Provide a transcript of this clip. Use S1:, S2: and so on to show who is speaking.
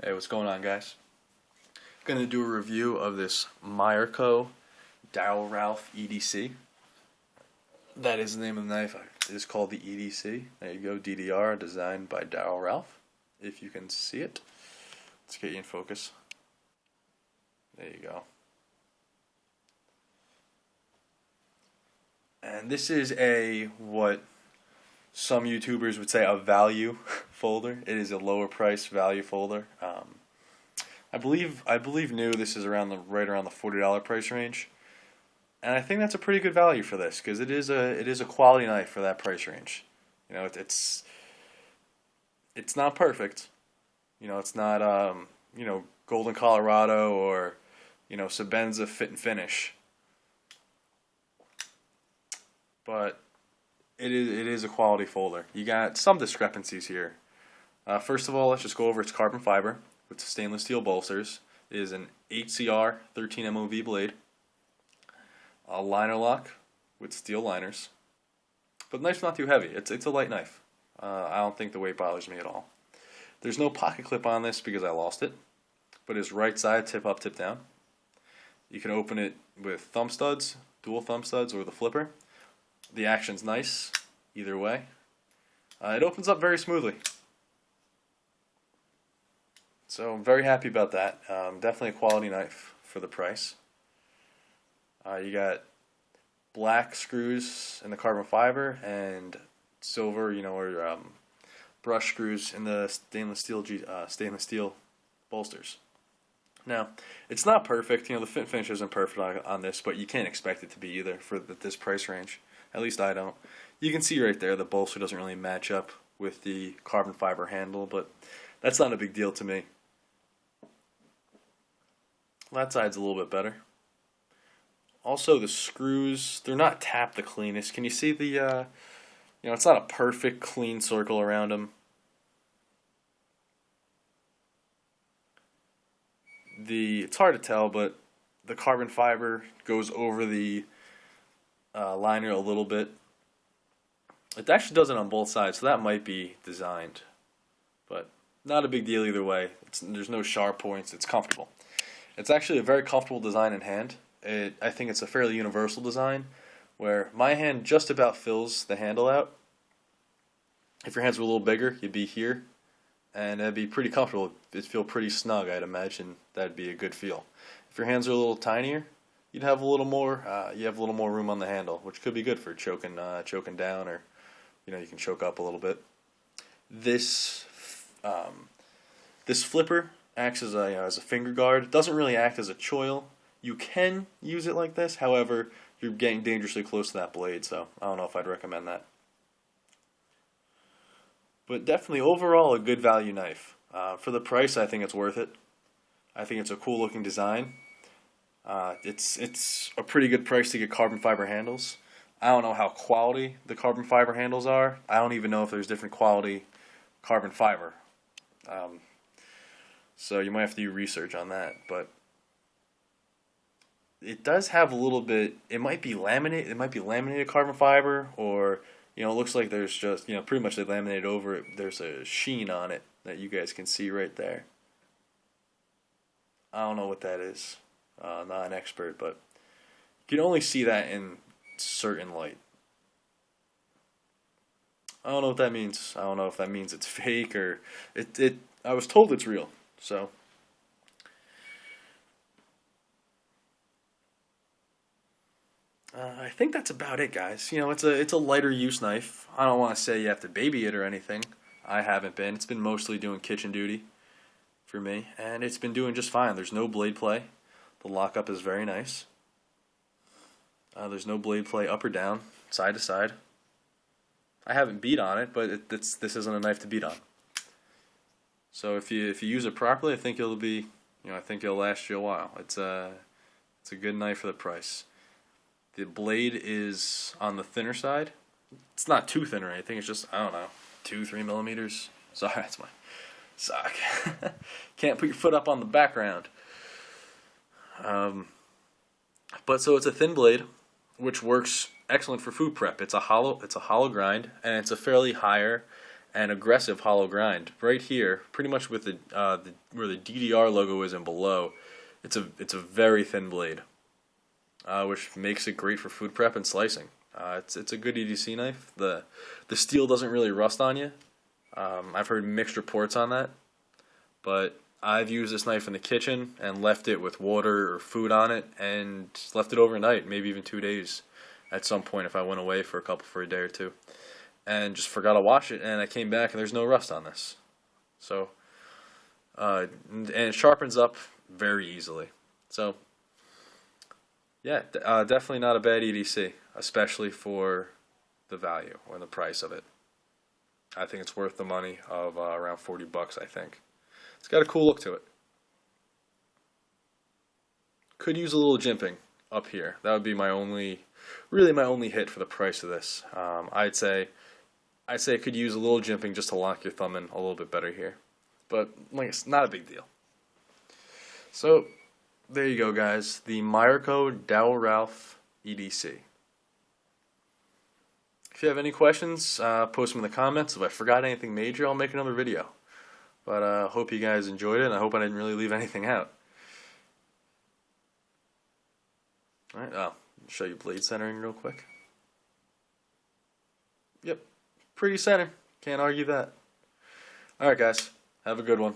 S1: Hey, what's going on, guys? Going to do a review of this Meyerco DDR EDC. That is the name of the knife. It is called the EDC. There you go, DDR, designed by DDR. If you can see it. Let's get you in focus. There you go. And this is what some YouTubers would say a value folder. It is a lower price value folder. I believe new. This is right around the $40 price range, and I think that's a pretty good value for this because it is a quality knife for that price range. You know, it's not perfect. You know, it's not Golden Colorado or Sebenza fit and finish, but it is a quality folder. You got some discrepancies here. First of all, let's just go over its carbon fiber with stainless steel bolsters. It is an HCR 13 MOV blade, a liner lock with steel liners. But the knife's not too heavy. It's a light knife. I don't think the weight bothers me at all. There's no pocket clip on this because I lost it, but it's right side, tip up, tip down. You can open it with thumb studs, dual thumb studs, or the flipper. The action's nice either way. It opens up very smoothly. So I'm very happy about that. Definitely a quality knife for the price. You got black screws in the carbon fiber and silver, or brush screws in the stainless steel bolsters. Now, it's not perfect. The fit finish isn't perfect on this, but you can't expect it to be either for this price range. At least I don't. You can see right there the bolster doesn't really match up with the carbon fiber handle, but that's not a big deal to me. That side's a little bit better. Also, the screws, they're not tapped the cleanest. Can you see the, it's not a perfect clean circle around them. It's hard to tell, but the carbon fiber goes over the liner a little bit. It actually does it on both sides, so that might be designed. But not a big deal either way. There's no sharp points. It's comfortable. It's actually a very comfortable design in hand. I think it's a fairly universal design, where my hand just about fills the handle out. If your hands were a little bigger, you'd be here, and it'd be pretty comfortable. It'd feel pretty snug. I'd imagine that'd be a good feel. If your hands are a little tinier, you'd have a little more. You have a little more room on the handle, which could be good for choking down, or you can choke up a little bit. This flipper acts as a finger guard. It doesn't really act as a choil. You can use it like this, however, you're getting dangerously close to that blade, so I don't know if I'd recommend that. But definitely, overall, a good value knife. For the price, I think it's worth it. I think it's a cool looking design. It's a pretty good price to get carbon fiber handles. I don't know how quality the carbon fiber handles are. I don't even know if there's different quality carbon fiber. So you might have to do research on that, but it does have a little bit. It might be laminate. It might be laminated carbon fiber, or it looks like there's just pretty much they laminated over it. There's a sheen on it that you guys can see right there. I don't know what that is. Not an expert, but you can only see that in certain light. I don't know what that means. I don't know if that means it's fake or it. I was told it's real. So, I think that's about it, guys. It's a lighter use knife. I don't want to say you have to baby it or anything. I haven't been. It's been mostly doing kitchen duty for me, and it's been doing just fine. There's no blade play. The lockup is very nice. There's no blade play up or down, side to side. I haven't beat on it, but this isn't a knife to beat on. So if you use it properly, I think it'll be, I think it'll last you a while. It's a good knife for the price. The blade is on the thinner side. It's not too thin or anything. It's just, I don't know, 2-3 millimeters. Sorry, that's my sock. Can't put your foot up on the background. But so it's a thin blade, which works excellent for food prep. It's a hollow grind, and it's a fairly higher and aggressive hollow grind. Right here, pretty much with where the DDR logo is and below, it's a very thin blade, which makes it great for food prep and slicing. It's a good EDC knife. The steel doesn't really rust on you. I've heard mixed reports on that, but I've used this knife in the kitchen and left it with water or food on it and left it overnight, maybe even 2 days at some point if I went away for a day or two, and just forgot to wash it, and I came back and there's no rust on this. So, and it sharpens up very easily. So, yeah, definitely not a bad EDC, especially for the value or the price of it. I think it's worth the money of around 40 bucks, I think. It's got a cool look to it. Could use a little jimping up here. That would be really my only hit for the price of this. I'd say it could use a little jimping just to lock your thumb in a little bit better here. But like, it's not a big deal. So there you go, guys. The Meyerco DDR EDC. If you have any questions, post them in the comments. If I forgot anything major, I'll make another video. But I hope you guys enjoyed it, and I hope I didn't really leave anything out. Alright, I'll show you blade centering real quick. Yep, pretty center. Can't argue that. Alright, guys. Have a good one.